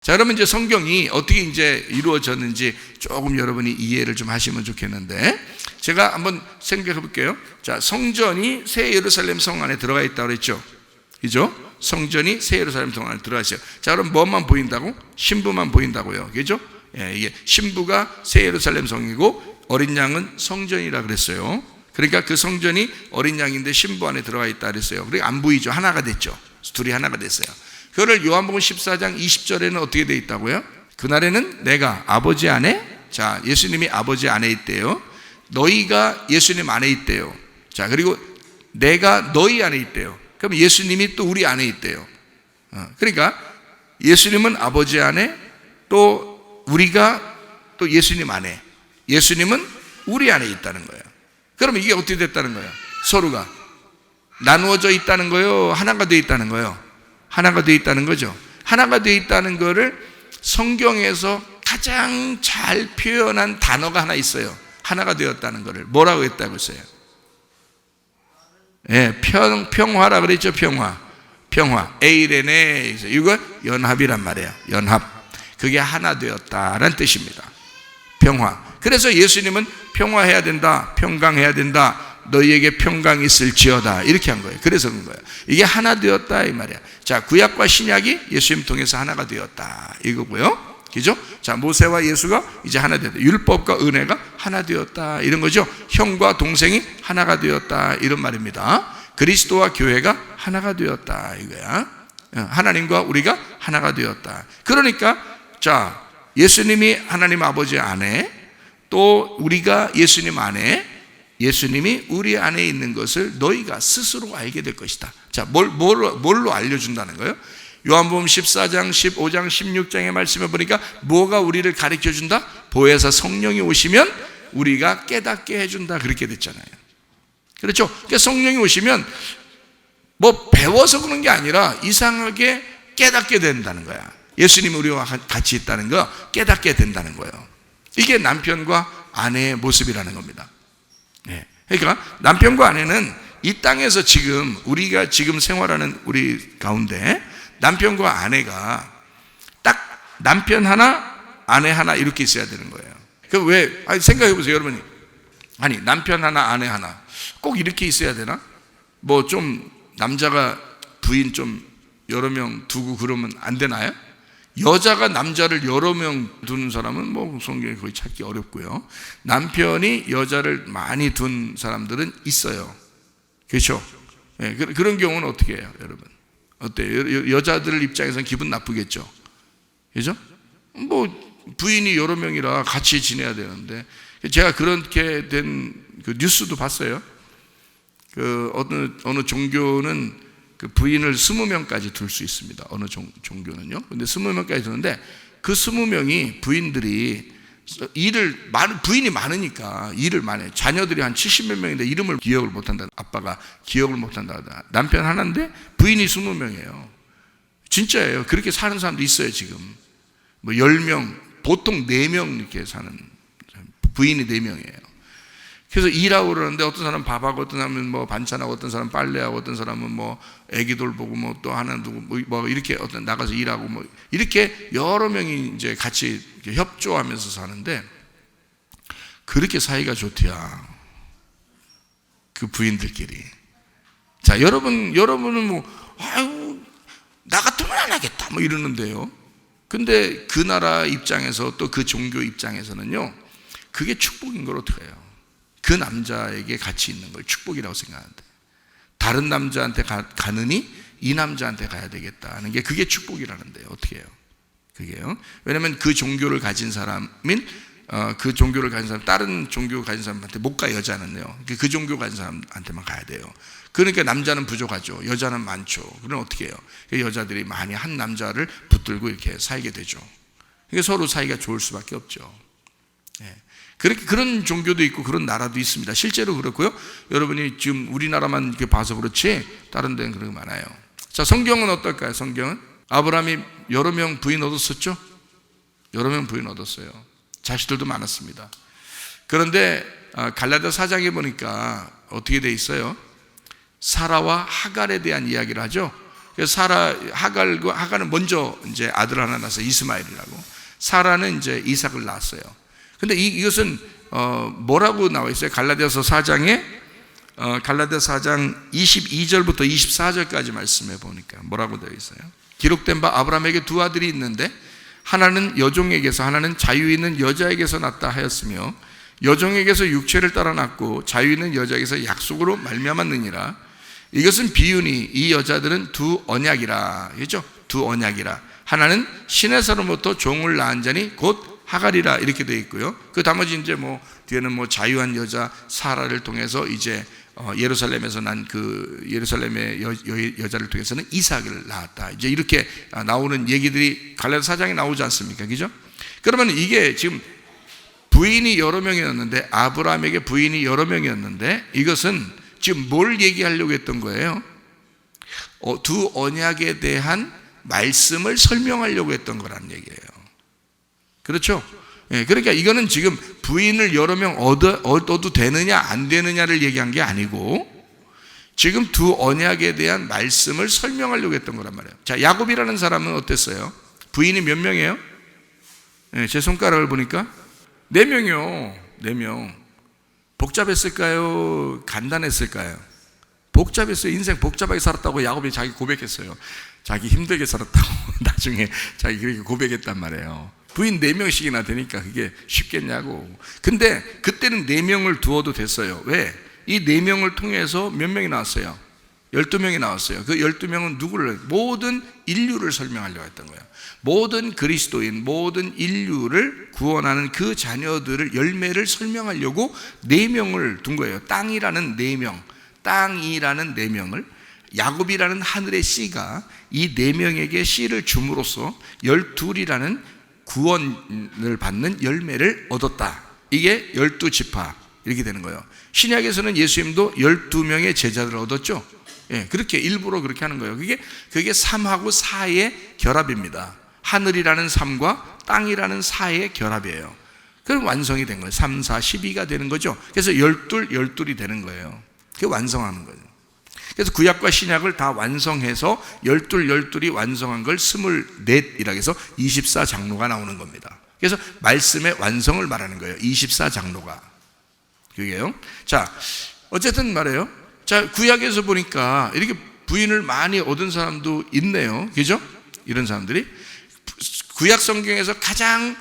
자, 그러면 이제 성경이 어떻게 이제 이루어졌는지 조금 여러분이 이해를 좀 하시면 좋겠는데, 제가 한번 생각해 볼게요. 자, 성전이 새 예루살렘 성 안에 들어가 있다고 그랬죠. 그죠? 성전이 새 예루살렘 성 안에 들어가 있어요. 자, 그럼 뭐만 보인다고? 신부만 보인다고요. 그죠? 예, 이게 신부가 새 예루살렘 성이고 어린 양은 성전이라 그랬어요. 그러니까 그 성전이 어린 양인데 신부 안에 들어가 있다 그랬어요. 그러니까 안 보이죠. 하나가 됐죠. 둘이 하나가 됐어요. 그거를 요한복음 14장 20절에는 어떻게 돼 있다고요? 그날에는 내가 아버지 안에, 자, 예수님이 아버지 안에 있대요. 너희가 예수님 안에 있대요. 자, 그리고 내가 너희 안에 있대요. 그럼 예수님이 또 우리 안에 있대요. 그러니까 예수님은 아버지 안에, 또 우리가 또 예수님 안에, 예수님은 우리 안에 있다는 거예요. 그러면 이게 어떻게 됐다는 거예요? 서로가 나누어져 있다는 거예요? 하나가 되어 있다는 거예요? 하나가 되어 있다는 거죠. 하나가 되어 있다는 거를 성경에서 가장 잘 표현한 단어가 하나 있어요. 하나가 되었다는 거를 뭐라고 했다고 했어요? 예, 평화라 그랬죠. 평화. 에이레네. 이거 연합이란 말이에요. 연합. 그게 하나 되었다라는 뜻입니다. 평화. 그래서 예수님은 평화해야 된다, 평강해야 된다, 너희에게 평강이 있을지어다, 이렇게 한 거예요. 그래서 그런 거예요. 이게 하나 되었다 이 말이야. 자, 구약과 신약이 예수님 통해서 하나가 되었다 이거고요. 그죠? 자, 모세와 예수가 이제 하나 되었다. 율법과 은혜가 하나 되었다 이런 거죠. 형과 동생이 하나가 되었다 이런 말입니다. 그리스도와 교회가 하나가 되었다 이거야. 하나님과 우리가 하나가 되었다. 그러니까 자, 예수님이 하나님 아버지 안에, 또 우리가 예수님 안에, 예수님이 우리 안에 있는 것을 너희가 스스로 알게 될 것이다. 자, 뭘로 알려준다는 거예요? 요한복음 14장, 15장, 16장의 말씀을 보니까 뭐가 우리를 가르쳐준다? 보혜사 성령이 오시면 우리가 깨닫게 해준다, 그렇게 됐잖아요. 그렇죠? 그러니까 성령이 오시면 뭐 배워서 그런 게 아니라 이상하게 깨닫게 된다는 거야. 예수님이 우리와 같이 있다는 거 깨닫게 된다는 거예요. 이게 남편과 아내의 모습이라는 겁니다. 네. 그러니까 남편과 아내는 이 땅에서 지금 우리가 지금 생활하는 우리 가운데 남편과 아내가 딱 남편 하나 아내 하나 이렇게 있어야 되는 거예요. 그 왜? 생각해 보세요, 여러분이. 아니, 남편 하나 아내 하나 꼭 이렇게 있어야 되나? 뭐 좀 남자가 부인 좀 여러 명 두고 그러면 안 되나요? 여자가 남자를 여러 명 두는 사람은 뭐 성경에 거의 찾기 어렵고요. 남편이 여자를 많이 둔 사람들은 있어요. 그렇죠? 네, 그런 경우는 어떻게 해요, 여러분? 어때요? 여자들 입장에서는 기분 나쁘겠죠. 그렇죠? 뭐 부인이 여러 명이라 같이 지내야 되는데, 제가 그렇게 된 그 뉴스도 봤어요. 그 어느 종교는 그 부인을 20명까지 둘 수 있습니다. 어느 종교는요. 근데 20명까지 두는데 그 20명이 부인들이 부인이 많으니까 일을 많이 해요. 자녀들이 한 70몇 명인데 이름을 기억을 못한다. 아빠가 기억을 못한다. 남편 하나인데 부인이 20명이에요. 진짜예요. 그렇게 사는 사람도 있어요, 지금. 뭐 10명, 보통 4명 이렇게 사는, 부인이 4명이에요. 그래서 일하고 그러는데 어떤 사람은 밥하고, 어떤 사람은 뭐 반찬하고, 어떤 사람은 빨래하고, 어떤 사람은 뭐 애기들 보고, 뭐 또 하나 누구 뭐 이렇게 어떤 나가서 일하고, 뭐 이렇게 여러 명이 이제 같이 협조하면서 사는데, 그렇게 사이가 좋대야, 그 부인들끼리. 자, 여러분은 뭐 아유 나 같으면 안 하겠다 뭐 이러는데요. 근데 그 나라 입장에서, 또 그 종교 입장에서는요, 그게 축복인 걸 어떻게 해요? 그 남자에게 같이 있는 걸 축복이라고 생각하는데, 다른 남자한테 가느니 이 남자한테 가야 되겠다는 게 그게 축복이라는데 어떻게 해요? 그게요. 왜냐하면 그 종교를 가진 사람인, 그 종교를 가진 사람, 다른 종교 가진 사람한테 못 가, 여자는요. 그 종교 가진 사람한테만 가야 돼요. 그러니까 남자는 부족하죠. 여자는 많죠. 그럼 어떻게 해요? 여자들이 많이 한 남자를 붙들고 이렇게 살게 되죠. 그러니까 서로 사이가 좋을 수밖에 없죠. 네. 그렇게 그런 종교도 있고 그런 나라도 있습니다. 실제로 그렇고요. 여러분이 지금 우리나라만 이렇게 봐서 그렇지 다른 데는 그런 거 많아요. 자, 성경은 어떨까요? 성경은 아브라함이 여러 명 부인 얻었었죠? 여러 명 부인 얻었어요. 자식들도 많았습니다. 그런데 갈라디아 4장에 보니까 어떻게 돼 있어요? 사라와 하갈에 대한 이야기를 하죠. 그래서 사라, 하갈은 먼저 이제 아들 하나 낳아서 이스마엘이라고, 사라는 이제 이삭을 낳았어요. 근데 이것은 뭐라고 나와 있어요? 갈라디아서 4장 22절부터 24절까지 말씀해 보니까 뭐라고 되어 있어요? 기록된 바 아브라함에게 두 아들이 있는데 하나는 여종에게서 하나는 자유 있는 여자에게서 났다 하였으며 여종에게서 육체를 따라 났고 자유 있는 여자에게서 약속으로 말미암았느니라. 이것은 비유니 이 여자들은 두 언약이라. 그렇죠? 두 언약이라. 하나는 신에서로부터 종을 낳은 자니 곧 하갈이라 이렇게 되어 있고요. 그 나머지 이제 뭐 뒤에는 뭐 자유한 여자 사라를 통해서 이제 예루살렘에서 난 그 예루살렘의 여자를 통해서는 이삭을 낳았다. 이제 이렇게 나오는 얘기들이 갈라디아 4장에 나오지 않습니까? 그죠? 그러면 이게 지금 부인이 여러 명이었는데, 아브라함에게 부인이 여러 명이었는데, 이것은 지금 뭘 얘기하려고 했던 거예요? 두 언약에 대한 말씀을 설명하려고 했던 거란 얘기예요. 그렇죠? 예, 그러니까 이거는 지금 부인을 여러 명 얻어도 되느냐 안 되느냐를 얘기한 게 아니고 지금 두 언약에 대한 말씀을 설명하려고 했던 거란 말이에요. 자, 야곱이라는 사람은 어땠어요? 부인이 몇 명이에요? 예, 제 손가락을 보니까 4명이요. 4명. 복잡했을까요? 간단했을까요? 복잡했어요. 인생 복잡하게 살았다고 야곱이 자기 고백했어요. 자기 힘들게 살았다고 나중에 자기 그렇게 고백했단 말이에요. 부인 4명씩이나 되니까 그게 쉽겠냐고. 근데 그때는 4명을 두어도 됐어요. 왜? 이 4명을 통해서 몇 명이 나왔어요? 12명이 나왔어요. 그 12명은 누구를? 모든 인류를 설명하려고 했던 거예요. 모든 그리스도인, 모든 인류를 구원하는 그 자녀들을, 열매를 설명하려고 4명을 둔 거예요. 땅이라는 4명, 땅이라는 4명을, 야곱이라는 하늘의 씨가 이 4명에게 씨를 줌으로써 12이라는 구원을 받는 열매를 얻었다. 이게 12지파 이렇게 되는 거예요. 신약에서는 예수님도 12명의 제자들을 얻었죠. 예, 그렇게 일부러 그렇게 하는 거예요. 그게 3하고 4의 결합입니다. 하늘이라는 3과 땅이라는 4의 결합이에요. 그럼 완성이 된 거예요. 3, 4, 12가 되는 거죠. 그래서 12이 되는 거예요. 그게 완성하는 거죠. 그래서 구약과 신약을 다 완성해서 12이 완성한 걸 24이라고 해서 24장로가 나오는 겁니다. 그래서 말씀의 완성을 말하는 거예요. 24장로가. 그게요. 자, 어쨌든 말이에요. 자, 구약에서 보니까 이렇게 부인을 많이 얻은 사람도 있네요. 그죠? 이런 사람들이. 구약 성경에서 가장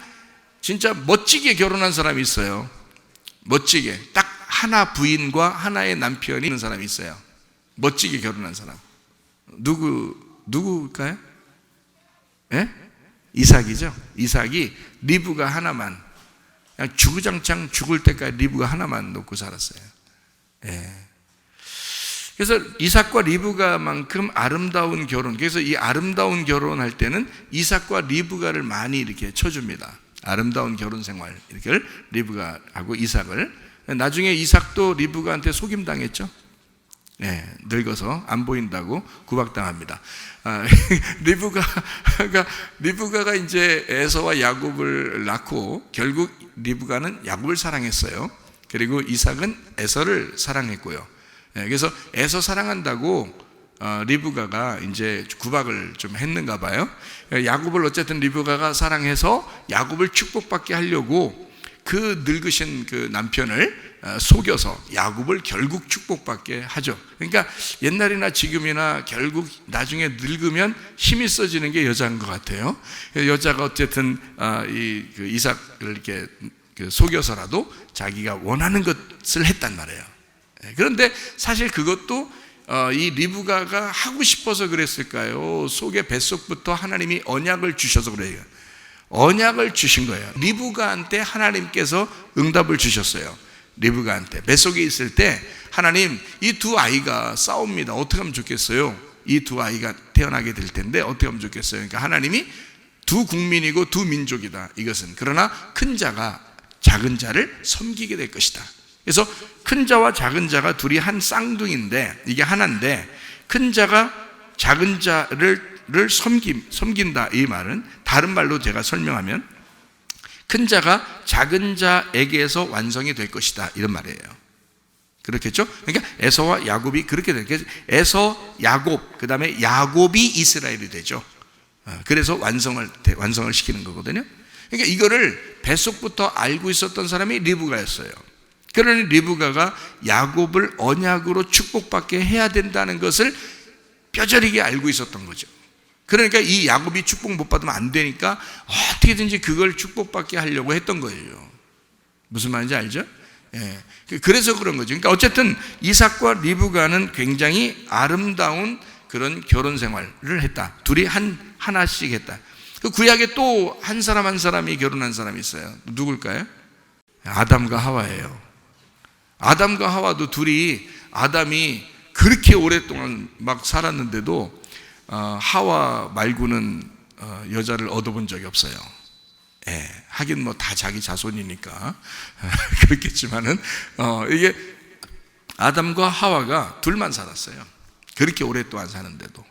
진짜 멋지게 결혼한 사람이 있어요. 멋지게. 딱 하나 부인과 하나의 남편이 있는 사람이 있어요. 멋지게 결혼한 사람. 누구일까요? 예? 이삭이죠. 이삭이 리브가 하나만, 그냥 주구장창 죽을 때까지 리브가 하나만 놓고 살았어요. 예. 그래서 이삭과 리브가만큼 아름다운 결혼, 그래서 이 아름다운 결혼할 때는 이삭과 리브가를 많이 이렇게 쳐줍니다. 아름다운 결혼 생활, 이렇게 리브가하고 이삭을. 나중에 이삭도 리브가한테 속임당했죠. 네, 늙어서 안 보인다고 구박당합니다. 리브가가 이제 에서와 야곱을 낳고 결국 리브가는 야곱을 사랑했어요. 그리고 이삭은 에서를 사랑했고요. 네, 그래서 에서 사랑한다고 리브가가 이제 구박을 좀 했는가 봐요. 야곱을 어쨌든 리브가가 사랑해서 야곱을 축복받게 하려고 그 늙으신 그 남편을 속여서 야곱을 결국 축복받게 하죠. 그러니까 옛날이나 지금이나 결국 나중에 늙으면 힘이 써지는 게 여자인 것 같아요. 여자가 어쨌든 그 이삭을 이렇게 속여서라도 자기가 원하는 것을 했단 말이에요. 그런데 사실 그것도 이 리브가가 하고 싶어서 그랬을까요? 속의 뱃속부터 하나님이 언약을 주셔서 그래요. 언약을 주신 거예요. 리브가한테 하나님께서 응답을 주셨어요. 리브가한테 뱃속에 있을 때 하나님, 이 두 아이가 싸웁니다. 어떻게 하면 좋겠어요? 이 두 아이가 태어나게 될 텐데 어떻게 하면 좋겠어요? 그러니까 하나님이 두 국민이고 두 민족이다, 이것은. 그러나 큰 자가 작은 자를 섬기게 될 것이다. 그래서 큰 자와 작은 자가 둘이 한 쌍둥이인데, 이게 하나인데, 큰 자가 작은 자를 섬긴다, 이 말은 다른 말로 제가 설명하면 큰 자가 작은 자에게서 완성이 될 것이다, 이런 말이에요. 그렇겠죠? 그러니까 에서와 야곱이 그렇게 되죠. 에서, 야곱, 그 다음에 야곱이 이스라엘이 되죠. 그래서 완성을 시키는 거거든요. 그러니까 이거를 뱃속부터 알고 있었던 사람이 리브가였어요. 그러니 리브가가 야곱을 언약으로 축복받게 해야 된다는 것을 뼈저리게 알고 있었던 거죠. 그러니까 이 야곱이 축복 못 받으면 안 되니까 어떻게든지 그걸 축복받게 하려고 했던 거예요. 무슨 말인지 알죠? 예. 그래서 그런 거죠. 그러니까 어쨌든 이삭과 리브가는 굉장히 아름다운 그런 결혼 생활을 했다. 둘이 하나씩 했다. 그 구약에 또 한 사람 한 사람이 결혼한 사람이 있어요. 누굴까요? 아담과 하와예요. 아담과 하와도 아담이 그렇게 오랫동안 막 살았는데도 하와 말고는 여자를 얻어본 적이 없어요. 예, 하긴 뭐 다 자기 자손이니까 그렇겠지만은 이게 아담과 하와가 둘만 살았어요. 그렇게 오랫동안 사는데도.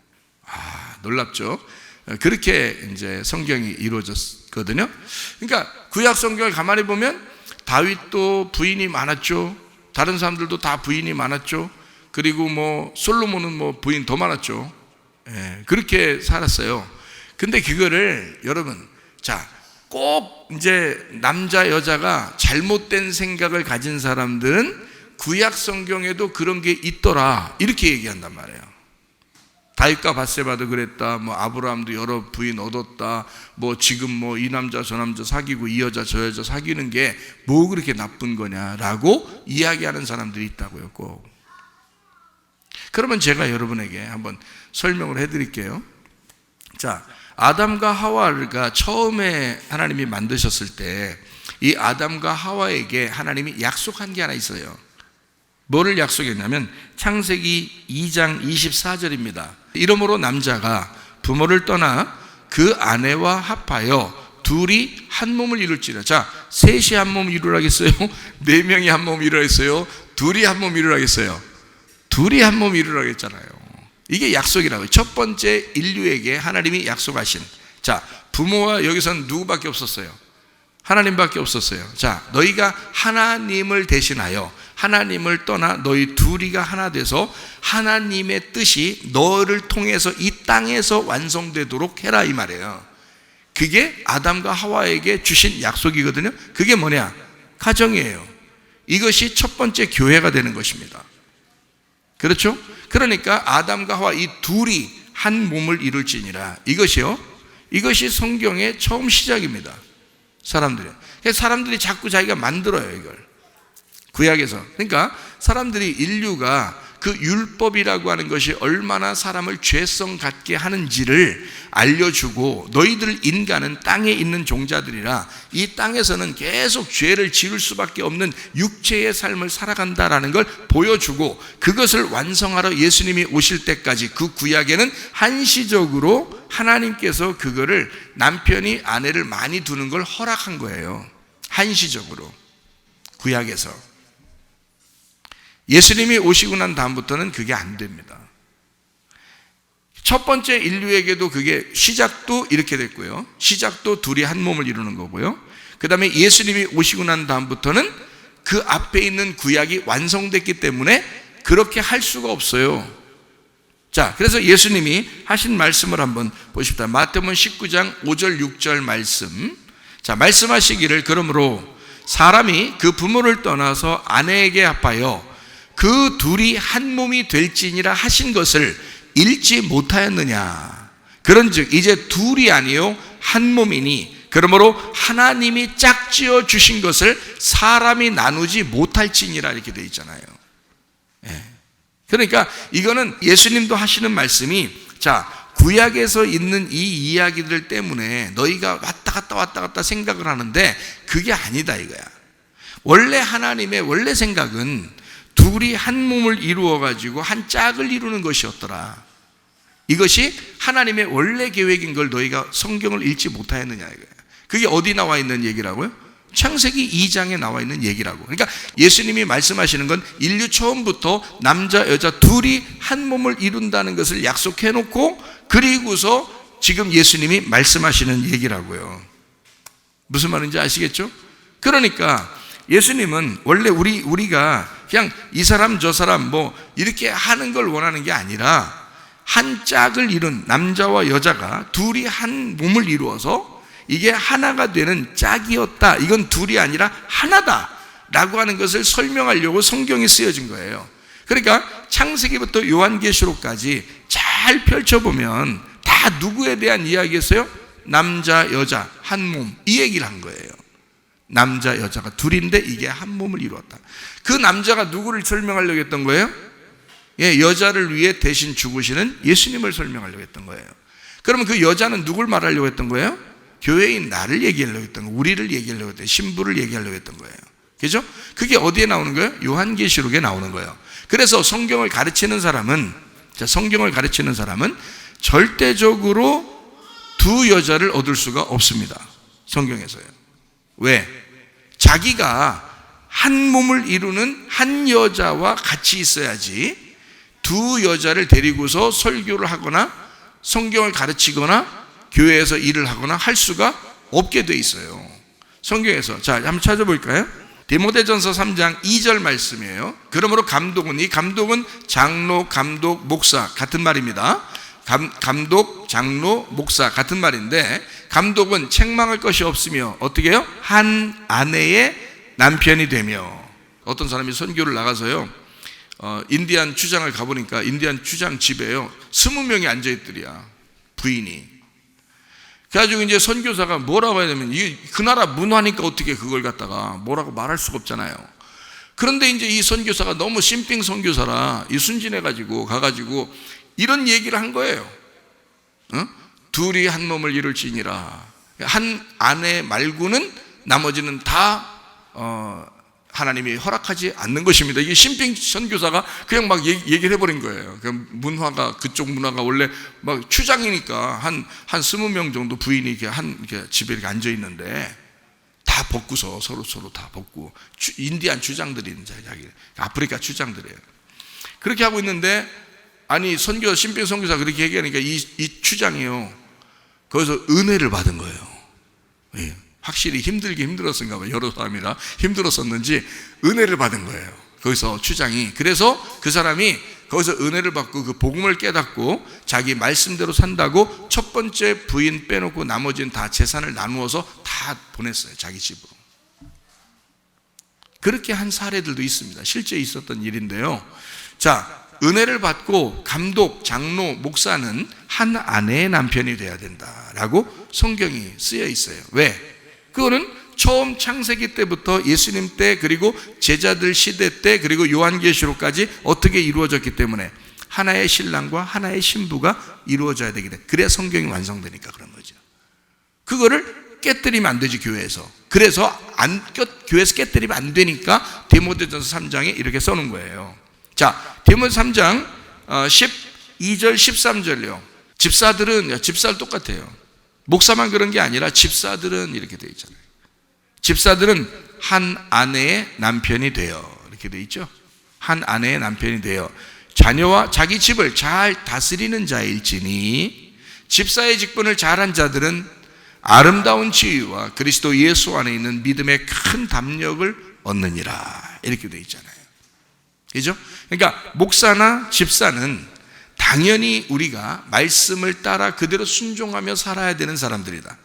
놀랍죠? 그렇게 이제 성경이 이루어졌거든요. 그러니까 구약 성경을 가만히 보면 다윗도 부인이 많았죠. 다른 사람들도 다 부인이 많았죠. 그리고 뭐 솔로몬은 뭐 부인 더 많았죠. 예, 그렇게 살았어요. 근데 그거를 여러분, 꼭 이제 남자 여자가 잘못된 생각을 가진 사람들은 구약 성경에도 그런 게 있더라 이렇게 얘기한단 말이에요. 다윗과 밧세바도 그랬다. 뭐 아브라함도 여러 부인 얻었다. 뭐 지금 뭐 이 남자 저 남자 사귀고 이 여자 저 여자 사귀는 게 뭐 그렇게 나쁜 거냐라고 이야기하는 사람들이 있다고요. 꼭. 그러면 제가 여러분에게 한번 설명을 해드릴게요. 아담과 하와가 처음에 하나님이 만드셨을 때 이 아담과 하와에게 하나님이 약속한 게 하나 있어요. 뭐를 약속했냐면 창세기 2장 24절입니다. 이러므로 남자가 부모를 떠나 그 아내와 합하여 둘이 한 몸을 이룰지라. 셋이 한 몸 이루라겠어요? 네 명이 한 몸 이루라겠어요? 둘이 한 몸 이루라겠어요? 둘이 한 몸 이루라겠잖아요. 이게 약속이라고요. 첫 번째 인류에게 하나님이 약속하신. 부모와 여기서는 누구밖에 없었어요? 하나님밖에 없었어요. 너희가 하나님을 대신하여 하나님을 떠나 너희 둘이가 하나 돼서 하나님의 뜻이 너를 통해서 이 땅에서 완성되도록 해라 이 말이에요. 그게 아담과 하와에게 주신 약속이거든요. 그게 뭐냐? 가정이에요. 이것이 첫 번째 교회가 되는 것입니다. 그렇죠? 그러니까 아담과 하와 이 둘이 한 몸을 이룰지니라. 이것이 성경의 처음 시작입니다. 사람들이 자꾸 자기가 만들어요, 이걸. 구약에서. 그러니까 사람들이 인류가 그 율법이라고 하는 것이 얼마나 사람을 죄성 갖게 하는지를 알려주고 너희들 인간은 땅에 있는 종자들이라 이 땅에서는 계속 죄를 지을 수밖에 없는 육체의 삶을 살아간다라는 걸 보여주고 그것을 완성하러 예수님이 오실 때까지 그 구약에는 한시적으로 하나님께서 그거를 남편이 아내를 많이 두는 걸 허락한 거예요. 한시적으로. 구약에서. 예수님이 오시고 난 다음부터는 그게 안 됩니다. 첫 번째 인류에게도 그게 시작도 이렇게 됐고요. 시작도 둘이 한 몸을 이루는 거고요. 그 다음에 예수님이 오시고 난 다음부터는 그 앞에 있는 구약이 완성됐기 때문에 그렇게 할 수가 없어요. 그래서 예수님이 하신 말씀을 한번 보십시다. 마태복음 19장 5절 6절 말씀. 말씀하시기를 그러므로 사람이 그 부모를 떠나서 아내에게 합하여 그 둘이 한 몸이 될지니라 하신 것을 읽지 못하였느냐. 그런즉 이제 둘이 아니요 한 몸이니 그러므로 하나님이 짝지어 주신 것을 사람이 나누지 못할지니라 이렇게 되어 있잖아요. 그러니까 이거는 예수님도 하시는 말씀이 구약에서 있는 이 이야기들 때문에 너희가 왔다 갔다 생각을 하는데 그게 아니다 이거야. 원래 하나님의 원래 생각은 둘이 한 몸을 이루어가지고 한 짝을 이루는 것이었더라. 이것이 하나님의 원래 계획인 걸 너희가 성경을 읽지 못하였느냐 이거예요. 그게 어디 나와 있는 얘기라고요? 창세기 2장에 나와 있는 얘기라고. 그러니까 예수님이 말씀하시는 건 인류 처음부터 남자 여자 둘이 한 몸을 이룬다는 것을 약속해 놓고 그리고서 지금 예수님이 말씀하시는 얘기라고요. 무슨 말인지 아시겠죠? 그러니까 예수님은 원래 우리가 그냥 이 사람 저 사람 뭐 이렇게 하는 걸 원하는 게 아니라 한 짝을 이룬 남자와 여자가 둘이 한 몸을 이루어서 이게 하나가 되는 짝이었다. 이건 둘이 아니라 하나다 라고 하는 것을 설명하려고 성경이 쓰여진 거예요. 그러니까 창세기부터 요한계시록까지 잘 펼쳐보면 다 누구에 대한 이야기였어요? 남자 여자 한 몸, 이 얘기를 한 거예요. 남자 여자가 둘인데 이게 한 몸을 이루었다. 그 남자가 누구를 설명하려고 했던 거예요? 여자를 위해 대신 죽으시는 예수님을 설명하려고 했던 거예요. 그러면 그 여자는 누굴 말하려고 했던 거예요? 교회인 나를 얘기하려고 했던 거예요. 우리를 얘기하려고 했던 거예요. 신부를 얘기하려고 했던 거예요. 그죠? 그게 어디에 나오는 거예요? 요한계시록에 나오는 거예요. 그래서 성경을 가르치는 사람은 절대적으로 두 여자를 얻을 수가 없습니다. 성경에서요. 왜? 자기가 한 몸을 이루는 한 여자와 같이 있어야지 두 여자를 데리고서 설교를 하거나 성경을 가르치거나 교회에서 일을 하거나 할 수가 없게 돼 있어요. 성경에서. 자, 한번 찾아볼까요? 디모데전서 3장 2절 말씀이에요. 그러므로 감독은, 이 감독은 장로, 감독, 목사 같은 말입니다. 감독, 장로, 목사 같은 말인데, 감독은 책망할 것이 없으며 어떻게 해요? 한 아내의 남편이 되며. 어떤 사람이 선교를 나가서요, 인디안 추장을 가보니까 인디안 추장 집에요 20명이 앉아있더랴, 부인이. 그래가지고 이제 선교사가 뭐라고 해야 되면, 그 나라 문화니까 어떻게 그걸 갖다가 뭐라고 말할 수가 없잖아요. 그런데 이제 이 선교사가 너무 심핑 선교사라 이 순진해가지고 가가지고 이런 얘기를 한 거예요. 둘이 한 몸을 이룰지니라. 한 아내 말고는 나머지는 다 하나님이 허락하지 않는 것입니다. 이게 심핑 선교사가 그냥 막 얘기를 해버린 거예요. 문화가, 그쪽 문화가 원래 막 추장이니까 한 20명 정도 부인이 이렇게 집에 이렇게 앉아 있는데 다 벗고서 서로 다 벗고, 인디안 추장들이 이제 아프리카 추장들이에요. 그렇게 하고 있는데, 아니 심핑 선교사 그렇게 얘기하니까 이 추장이요 거기서 은혜를 받은 거예요. 예. 확실히 힘들었는가 봐요. 여러 사람이라 힘들었었는지 은혜를 받은 거예요. 거기서 추장이. 그래서 그 사람이 거기서 은혜를 받고 그 복음을 깨닫고 자기 말씀대로 산다고 첫 번째 부인 빼놓고 나머지는 다 재산을 나누어서 다 보냈어요. 자기 집으로. 그렇게 한 사례들도 있습니다. 실제 있었던 일인데요. 자, 은혜를 받고 감독, 장로, 목사는 한 아내의 남편이 돼야 된다라고 성경이 쓰여 있어요. 왜? 그거는 처음 창세기 때부터 예수님 때, 그리고 제자들 시대 때, 그리고 요한계시록까지 어떻게 이루어졌기 때문에 하나의 신랑과 하나의 신부가 이루어져야 되기 때문에, 그래야 성경이 완성되니까 그런 거죠. 그거를 깨뜨리면 안 되지, 교회에서. 그래서 교회에서 깨뜨리면 안 되니까 디모데전서 3장에 이렇게 써놓은 거예요. 자, 디모데 3장 12절 13절요. 집사들 똑같아요. 목사만 그런 게 아니라 집사들은 이렇게 되어 있잖아요. 집사들은 한 아내의 남편이 되어, 이렇게 되어 있죠. 한 아내의 남편이 되어 자녀와 자기 집을 잘 다스리는 자일지니, 집사의 직분을 잘한 자들은 아름다운 지위와 그리스도 예수 안에 있는 믿음의 큰 담력을 얻느니라, 이렇게 되어 있잖아요. 그죠? 그러니까 목사나 집사는 당연히 우리가 말씀을 따라 그대로 순종하며 살아야 되는 사람들이다.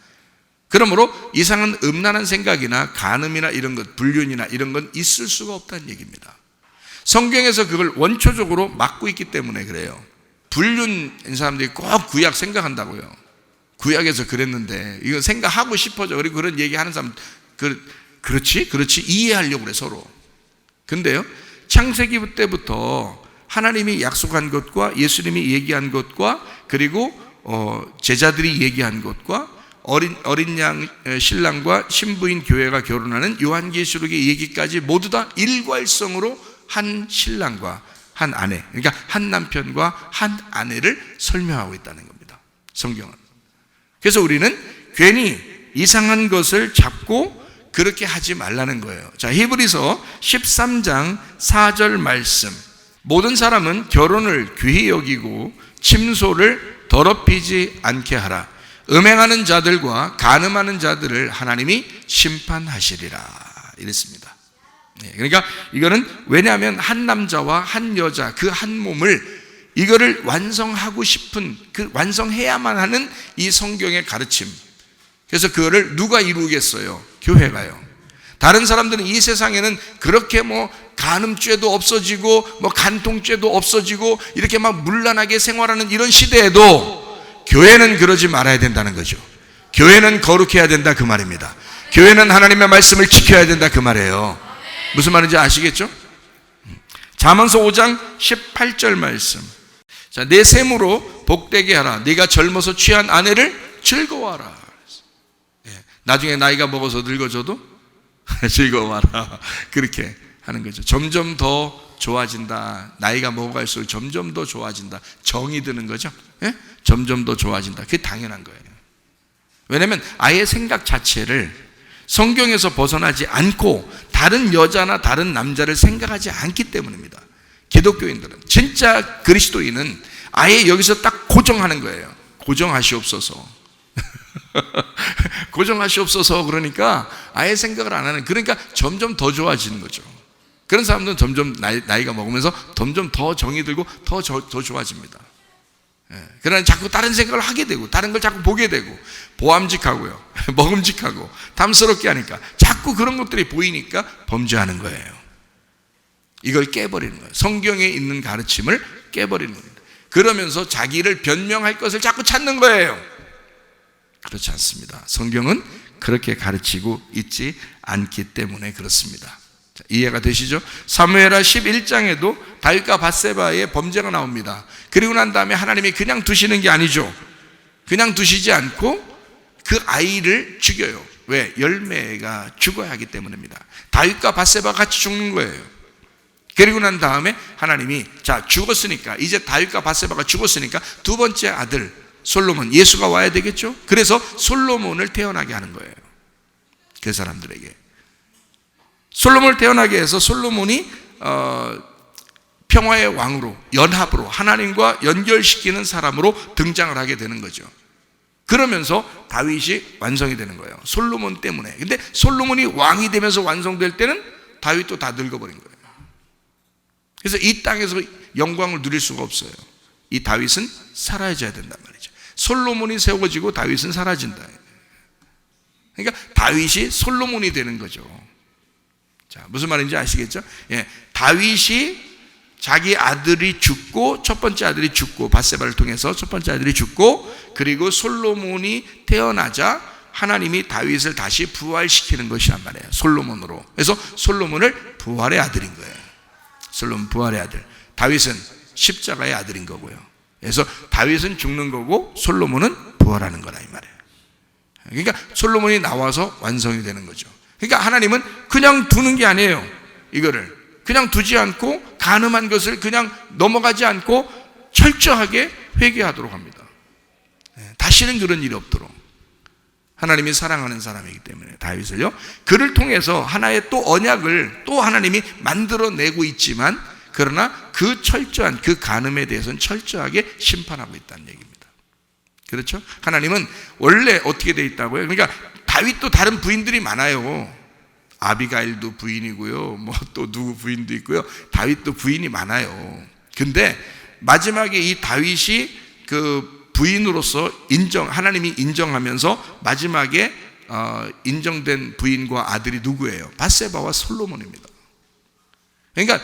그러므로 이상한 음란한 생각이나 간음이나 이런 것, 불륜이나 이런 건 있을 수가 없다는 얘기입니다. 성경에서 그걸 원초적으로 막고 있기 때문에 그래요. 불륜인 사람들이 꼭 구약 생각한다고요. 구약에서 그랬는데 이거 생각하고 싶어져. 그리고 그런 얘기하는 사람, 그렇지 이해하려고 그래, 서로. 근데요, 창세기 때부터 하나님이 약속한 것과 예수님이 얘기한 것과 그리고 제자들이 얘기한 것과 어린 양 신랑과 신부인 교회가 결혼하는 요한계시록의 얘기까지 모두 다 일괄성으로 한 신랑과 한 아내, 그러니까 한 남편과 한 아내를 설명하고 있다는 겁니다, 성경은. 그래서 우리는 괜히 이상한 것을 잡고 그렇게 하지 말라는 거예요. 자, 히브리서 13장 4절 말씀. 모든 사람은 결혼을 귀히 여기고 침소를 더럽히지 않게 하라. 음행하는 자들과 간음하는 자들을 하나님이 심판하시리라, 이랬습니다. 그러니까 이거는 왜냐하면 한 남자와 한 여자 그 한 몸을 이거를 완성하고 싶은, 그 완성해야만 하는 이 성경의 가르침. 그래서 그거를 누가 이루겠어요? 교회가요. 다른 사람들은 이 세상에는 그렇게 뭐 간음죄도 없어지고 뭐 간통죄도 없어지고 이렇게 막 문란하게 생활하는 이런 시대에도 교회는 그러지 말아야 된다는 거죠. 교회는 거룩해야 된다 그 말입니다. 교회는 하나님의 말씀을 지켜야 된다 그 말이에요. 무슨 말인지 아시겠죠? 잠언서 5장 18절 말씀. 자, 내 셈으로 복되게 하라. 네가 젊어서 취한 아내를 즐거워하라. 나중에 나이가 먹어서 늙어져도 즐거워하라. 그렇게 하는 거죠. 점점 더 좋아진다. 나이가 먹어갈수록 점점 더 좋아진다. 정이 드는 거죠. 점점 더 좋아진다. 그게 당연한 거예요. 왜냐하면 아예 생각 자체를 성경에서 벗어나지 않고 다른 여자나 다른 남자를 생각하지 않기 때문입니다. 기독교인들은, 진짜 그리스도인은 아예 여기서 딱 고정하는 거예요. 고정하시옵소서. 고정하시옵소서. 그러니까 아예 생각을 안 하는, 그러니까 점점 더 좋아지는 거죠. 그런 사람들은 점점 나이가 먹으면서 점점 더 정이 들고 더 좋아집니다. 그러나 자꾸 다른 생각을 하게 되고 다른 걸 자꾸 보게 되고 보암직하고요, 먹음직하고 탐스럽게 하니까 자꾸 그런 것들이 보이니까 범죄하는 거예요. 이걸 깨버리는 거예요. 성경에 있는 가르침을 깨버리는 겁니다. 그러면서 자기를 변명할 것을 자꾸 찾는 거예요. 그렇지 않습니다. 성경은 그렇게 가르치고 있지 않기 때문에 그렇습니다. 자, 이해가 되시죠? 사무엘하 11장에도 다윗과 밧세바의 범죄가 나옵니다. 그리고 난 다음에 하나님이 그냥 두시는 게 아니죠. 그냥 두시지 않고 그 아이를 죽여요. 왜? 열매가 죽어야 하기 때문입니다. 다윗과 밧세바가 같이 죽는 거예요. 그리고 난 다음에 하나님이 자, 죽었으니까, 이제 다윗과 밧세바가 죽었으니까 두 번째 아들 솔로몬, 예수가 와야 되겠죠? 그래서 솔로몬을 태어나게 하는 거예요. 그 사람들에게 솔로몬을 태어나게 해서 솔로몬이 평화의 왕으로, 연합으로, 하나님과 연결시키는 사람으로 등장을 하게 되는 거죠. 그러면서 다윗이 완성이 되는 거예요. 솔로몬 때문에. 근데 솔로몬이 왕이 되면서 완성될 때는 다윗도 다 늙어버린 거예요. 그래서 이 땅에서 영광을 누릴 수가 없어요. 이 다윗은 사라져야 된단 말이죠. 솔로몬이 세워지고 다윗은 사라진다. 그러니까 다윗이 솔로몬이 되는 거죠. 자, 무슨 말인지 아시겠죠? 예, 다윗이 자기 아들이 죽고, 첫 번째 아들이 죽고, 밧세바를 통해서 첫 번째 아들이 죽고, 그리고 솔로몬이 태어나자 하나님이 다윗을 다시 부활시키는 것이란 말이에요. 솔로몬으로. 그래서 솔로몬을 부활의 아들인 거예요. 솔로몬 부활의 아들. 다윗은 십자가의 아들인 거고요. 그래서 다윗은 죽는 거고 솔로몬은 부활하는 거라 이 말이에요. 그러니까 솔로몬이 나와서 완성이 되는 거죠. 그러니까 하나님은 그냥 두는 게 아니에요. 이거를 그냥 두지 않고 간음한 것을 그냥 넘어가지 않고 철저하게 회개하도록 합니다. 다시는 그런 일이 없도록. 하나님이 사랑하는 사람이기 때문에 다윗을요, 그를 통해서 하나의 또 언약을 또 하나님이 만들어내고 있지만, 그러나 그 철저한 그 간음에 대해서는 철저하게 심판하고 있다는 얘기입니다. 그렇죠? 하나님은 원래 어떻게 돼 있다고요? 그러니까 다윗도 다른 부인들이 많아요. 아비가일도 부인이고요, 뭐 또 누구 부인도 있고요. 다윗도 부인이 많아요. 근데 마지막에 이 다윗이 그 부인으로서 하나님이 인정하면서 마지막에 인정된 부인과 아들이 누구예요? 밧세바와 솔로몬입니다. 그러니까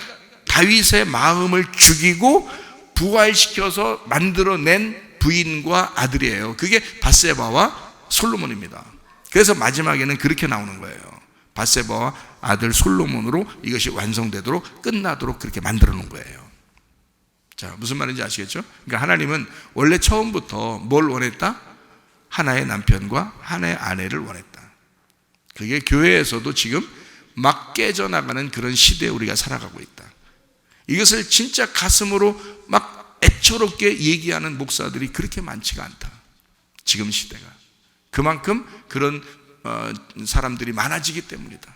다윗의 마음을 죽이고 부활시켜서 만들어낸 부인과 아들이에요. 그게 밧세바와 솔로몬입니다. 그래서 마지막에는 그렇게 나오는 거예요. 밧세바와 아들 솔로몬으로 이것이 완성되도록, 끝나도록 그렇게 만들어 놓은 거예요. 자, 무슨 말인지 아시겠죠? 그러니까 하나님은 원래 처음부터 뭘 원했다? 하나의 남편과 하나의 아내를 원했다. 그게 교회에서도 지금 막 깨져나가는 그런 시대에 우리가 살아가고 있다. 이것을 진짜 가슴으로 막 애처롭게 얘기하는 목사들이 그렇게 많지가 않다. 지금 시대가. 그만큼 그런 사람들이 많아지기 때문이다.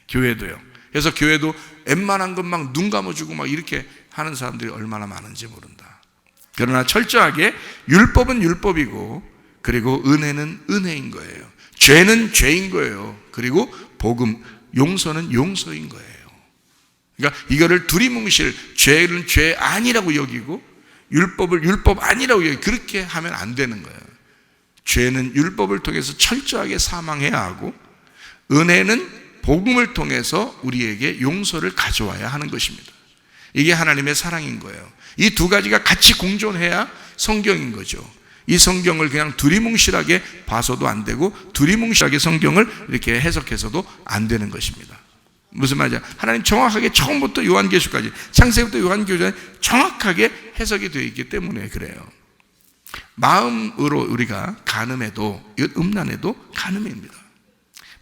교회도요. 그래서 교회도 웬만한 것 막 눈 감아주고 막 이렇게 하는 사람들이 얼마나 많은지 모른다. 그러나 철저하게 율법은 율법이고, 그리고 은혜는 은혜인 거예요. 죄는 죄인 거예요. 그리고 복음, 용서는 용서인 거예요. 그러니까 이거를 두리뭉실, 죄는 죄 아니라고 여기고 율법을 율법 아니라고 여기고 그렇게 하면 안 되는 거예요. 죄는 율법을 통해서 철저하게 사망해야 하고 은혜는 복음을 통해서 우리에게 용서를 가져와야 하는 것입니다. 이게 하나님의 사랑인 거예요. 이 두 가지가 같이 공존해야 성경인 거죠. 이 성경을 그냥 두리뭉실하게 봐서도 안 되고 두리뭉실하게 성경을 이렇게 해석해서도 안 되는 것입니다. 무슨 말이냐? 하나님 정확하게 처음부터 요한계시록까지 창세기부터 요한계시록까지 정확하게 해석이 되어 있기 때문에 그래요. 마음으로 우리가 간음해도 이건 음란해도 간음입니다.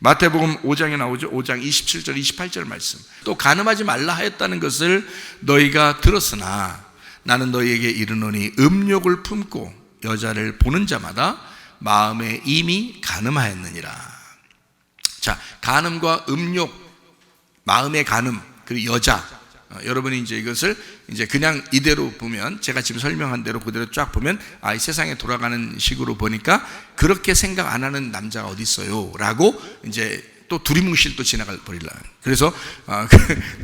마태복음 5장에 나오죠. 5장 27절 28절 말씀. 또 간음하지 말라 하였다는 것을 너희가 들었으나 나는 너희에게 이르노니 음욕을 품고 여자를 보는 자마다 마음에 이미 간음하였느니라. 자, 간음과 음욕, 마음의 간음, 그리고 여자. 여러분이 이제 이것을 이제 그냥 이대로 보면, 제가 지금 설명한 대로 그대로 쫙 보면, 이 세상에 돌아가는 식으로 보니까 그렇게 생각 안 하는 남자가 어디 있어요? 라고 이제 또 두리뭉실 또 지나가 버리려. 그래서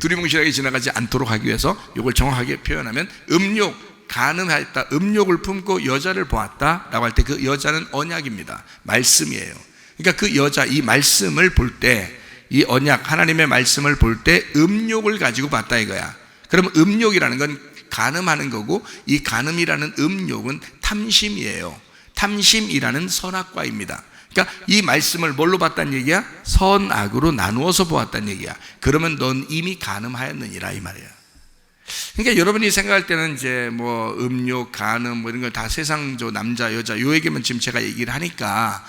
두리뭉실하게 지나가지 않도록 하기 위해서 이걸 정확하게 표현하면 음욕, 간음하였다, 음욕을 품고 여자를 보았다 라고 할 때 그 여자는 언약입니다. 말씀이에요. 그러니까 그 여자, 이 말씀을 볼 때, 이 언약, 하나님의 말씀을 볼 때 음욕을 가지고 봤다 이거야. 그러면 음욕이라는 건 간음하는 거고, 이 간음이라는 음욕은 탐심이에요. 탐심이라는 선악과입니다. 그러니까 이 말씀을 뭘로 봤다는 얘기야? 선악으로 나누어서 보았다는 얘기야. 그러면 넌 이미 간음하였느니라 이 말이야. 그러니까 여러분이 생각할 때는 이제 뭐 음욕, 간음 뭐 이런 걸 다 세상 남자, 여자 요 얘기만 지금 제가 얘기를 하니까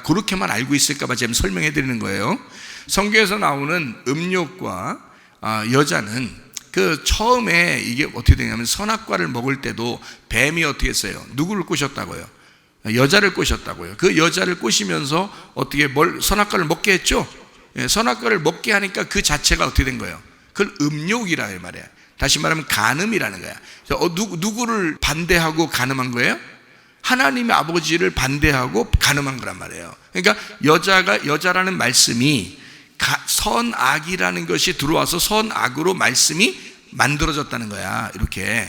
그렇게만 알고 있을까봐 지금 설명해 드리는 거예요. 성경에서 나오는 음욕과 여자는 그 처음에 이게 어떻게 되냐면 선악과를 먹을 때도 뱀이 어떻게 했어요? 누구를 꼬셨다고요? 여자를 꼬셨다고요. 그 여자를 꼬시면서 어떻게 선악과를 먹게 했죠? 선악과를 먹게 하니까 그 자체가 어떻게 된 거예요? 그걸 음욕이라 이 말이야. 다시 말하면 간음이라는 거야. 누구를 반대하고 간음한 거예요? 하나님의 아버지를 반대하고 간음한 거란 말이에요. 그러니까 여자라는 말씀이 선악이라는 것이 들어와서 선악으로 말씀이 만들어졌다는 거야. 이렇게.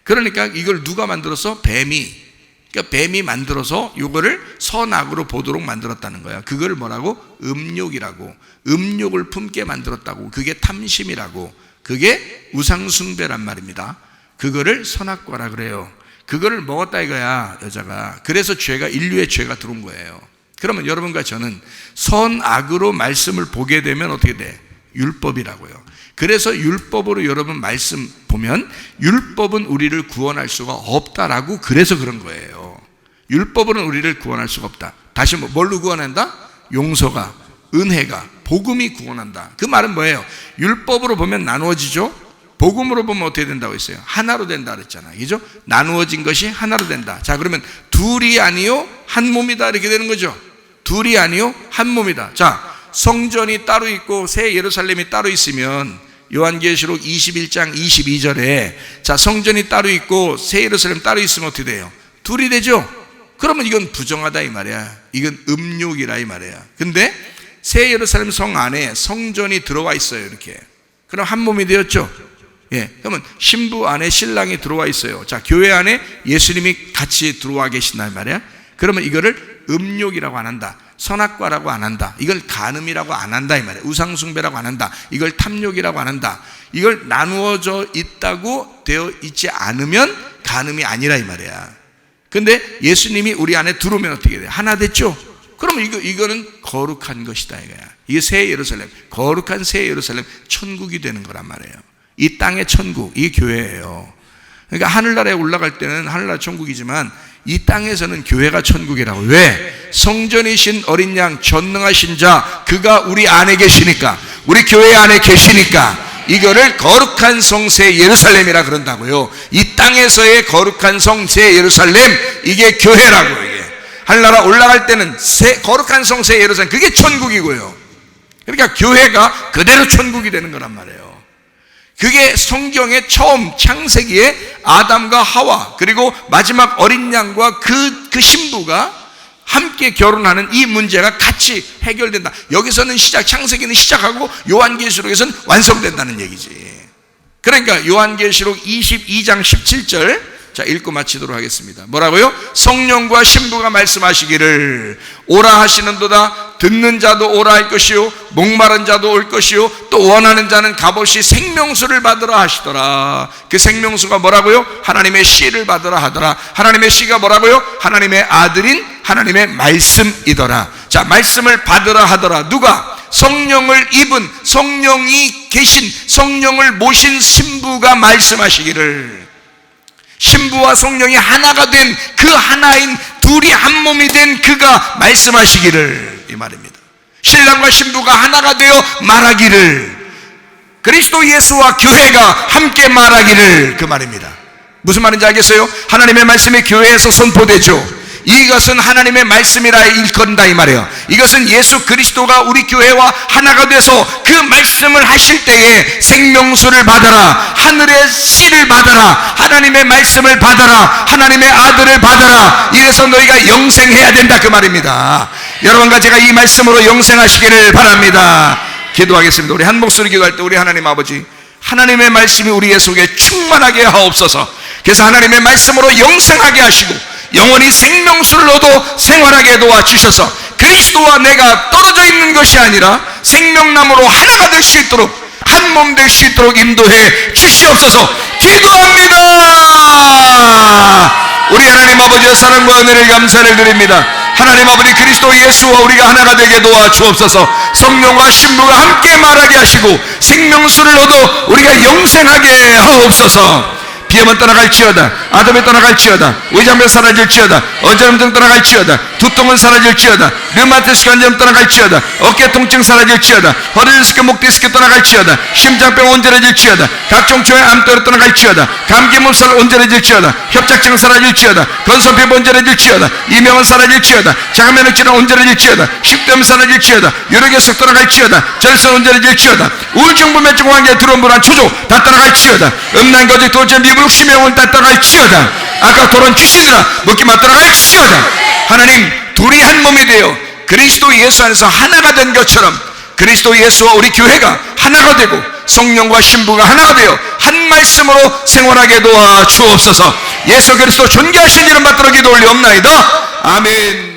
그러니까 이걸 누가 만들었어? 뱀이. 그러니까 뱀이 만들어서 이거를 선악으로 보도록 만들었다는 거야. 그걸 뭐라고? 음욕이라고. 음욕을 품게 만들었다고. 그게 탐심이라고. 그게 우상숭배란 말입니다. 그거를 선악과라 그래요. 그거를 먹었다 이거야, 여자가. 그래서 인류의 죄가 들어온 거예요. 그러면 여러분과 저는 선악으로 말씀을 보게 되면 어떻게 돼? 율법이라고요. 그래서 율법으로 여러분 말씀 보면 율법은 우리를 구원할 수가 없다라고 그래서 그런 거예요. 율법으로는 우리를 구원할 수가 없다. 다시 뭘로 구원한다? 용서가, 은혜가, 복음이 구원한다. 그 말은 뭐예요? 율법으로 보면 나누어지죠. 복음으로 보면 어떻게 된다고 했어요? 하나로 된다 그랬잖아요. 그죠? 나누어진 것이 하나로 된다. 자, 그러면 둘이 아니요 한 몸이다 이렇게 되는 거죠. 둘이 아니요 한 몸이다. 자, 성전이 따로 있고 새 예루살렘이 따로 있으면 요한계시록 21장 22절에 자, 성전이 따로 있고 새 예루살렘 따로 있으면 어떻게 돼요? 둘이 되죠? 그러면 이건 부정하다 이 말이야. 이건 음욕이라 이 말이야. 근데 새 예루살렘 성 안에 성전이 들어와 있어요. 이렇게. 그럼 한 몸이 되었죠? 예. 그러면 신부 안에 신랑이 들어와 있어요. 자, 교회 안에 예수님이 같이 들어와 계신다 이 말이야. 그러면 이거를 음욕이라고 안 한다. 선악과라고 안 한다. 이걸 간음이라고 안 한다 이 말이에요. 우상숭배라고 안 한다. 이걸 탐욕이라고 안 한다. 이걸 나누어져 있다고 되어 있지 않으면 간음이 아니라 이 말이야. 근데 예수님이 우리 안에 들어오면 어떻게 돼요? 하나 됐죠? 그러면 이거는 거룩한 것이다 이거야. 이게 새 예루살렘, 거룩한 새 예루살렘, 천국이 되는 거란 말이에요. 이 땅의 천국, 이게 교회예요. 그러니까 하늘나라에 올라갈 때는 하늘나라 천국이지만 이 땅에서는 교회가 천국이라고. 왜? 성전이신 어린 양 전능하신 자 그가 우리 안에 계시니까, 우리 교회 안에 계시니까 이거를 거룩한 성새 예루살렘이라 그런다고요. 이 땅에서의 거룩한 성새 예루살렘, 이게 교회라고. 이게 하늘나라 올라갈 때는 거룩한 성새 예루살렘, 그게 천국이고요. 그러니까 교회가 그대로 천국이 되는 거란 말이에요. 그게 성경의 처음 창세기에 아담과 하와 그리고 마지막 어린 양과 그 신부가 함께 결혼하는 이 문제가 같이 해결된다. 여기서는 창세기는 시작하고 요한계시록에서는 완성된다는 얘기지. 그러니까 요한계시록 22장 17절 자, 읽고 마치도록 하겠습니다. 뭐라고요? 성령과 신부가 말씀하시기를 오라 하시는도다. 듣는 자도 오라 할 것이요 목마른 자도 올 것이요 또 원하는 자는 값없이 생명수를 받으라 하시더라. 그 생명수가 뭐라고요? 하나님의 씨를 받으라 하더라. 하나님의 씨가 뭐라고요? 하나님의 아들인 하나님의 말씀이더라. 자, 말씀을 받으라 하더라. 누가? 성령을 입은, 성령이 계신, 성령을 모신 신부가 말씀하시기를, 신부와 성령이 하나가 된 그 하나인 둘이 한 몸이 된 그가 말씀하시기를, 이 말입니다. 신랑과 신부가 하나가 되어 말하기를, 그리스도 예수와 교회가 함께 말하기를, 그 말입니다. 무슨 말인지 알겠어요? 하나님의 말씀이 교회에서 선포되죠. 이것은 하나님의 말씀이라 일컫는다, 이 말이에요. 이것은 예수 그리스도가 우리 교회와 하나가 돼서 그 말씀을 하실 때에 생명수를 받아라, 하늘의 씨를 받아라, 하나님의 말씀을 받아라, 하나님의 아들을 받아라. 이래서 너희가 영생해야 된다, 그 말입니다. 여러분과 제가 이 말씀으로 영생하시기를 바랍니다. 기도하겠습니다. 우리 한 목소리 기도할 때 우리 하나님 아버지, 하나님의 말씀이 우리의 속에 충만하게 하옵소서. 그래서 하나님의 말씀으로 영생하게 하시고 영원히 생명수를 얻어 생활하게 도와주셔서 그리스도와 내가 떨어져 있는 것이 아니라 생명나무로 하나가 될 수 있도록, 한 몸 될 수 있도록 인도해 주시옵소서. 기도합니다. 우리 하나님 아버지의 사랑과 은혜를 감사를 드립니다. 하나님 아버지, 그리스도 예수와 우리가 하나가 되게 도와주옵소서. 성령과 신부가 함께 말하게 하시고 생명수를 얻어 우리가 영생하게 하옵소서. 비염은 떠나갈지어다, 아담이 떠나갈지어다, 의장병 사라질지어다, 어지럼증 떠나갈지어다, 두통은 사라질지어다, 류마티스 관절 떠나갈지어다, 어깨 통증 사라질지어다, 허리 디스크, 목 디스크 떠나갈지어다, 심장병 온전해질지어다, 각종 조의 암떠로 떠나갈지어다, 감기 몸살 온전해질지어다, 협착증 사라질지어다, 건선피부 온전해질지어다, 이명은 사라질지어다, 자가면역질환 온전해질지어다, 식도염 사라질지어다, 유력에서 떠나갈지어다, 절선 온전해질지어다, 우울증, 불면증, 환경, 두려움, 불안, 초조 다 떠나갈지어다, 음란, 거짓, 도전, 미불, 욕심의 다 떠나갈지어다, 아까 도론 귀신들아 먹기만 떠나갈지어다. 하나님, 둘이 한 몸이 되어 그리스도 예수 안에서 하나가 된 것처럼 그리스도 예수와 우리 교회가 하나가 되고 성령과 신부가 하나가 되어 한 말씀으로 생활하게 도와주옵소서. 예수 그리스도 존귀하신 이름 받들어 기도 올리옵나이다. 아멘.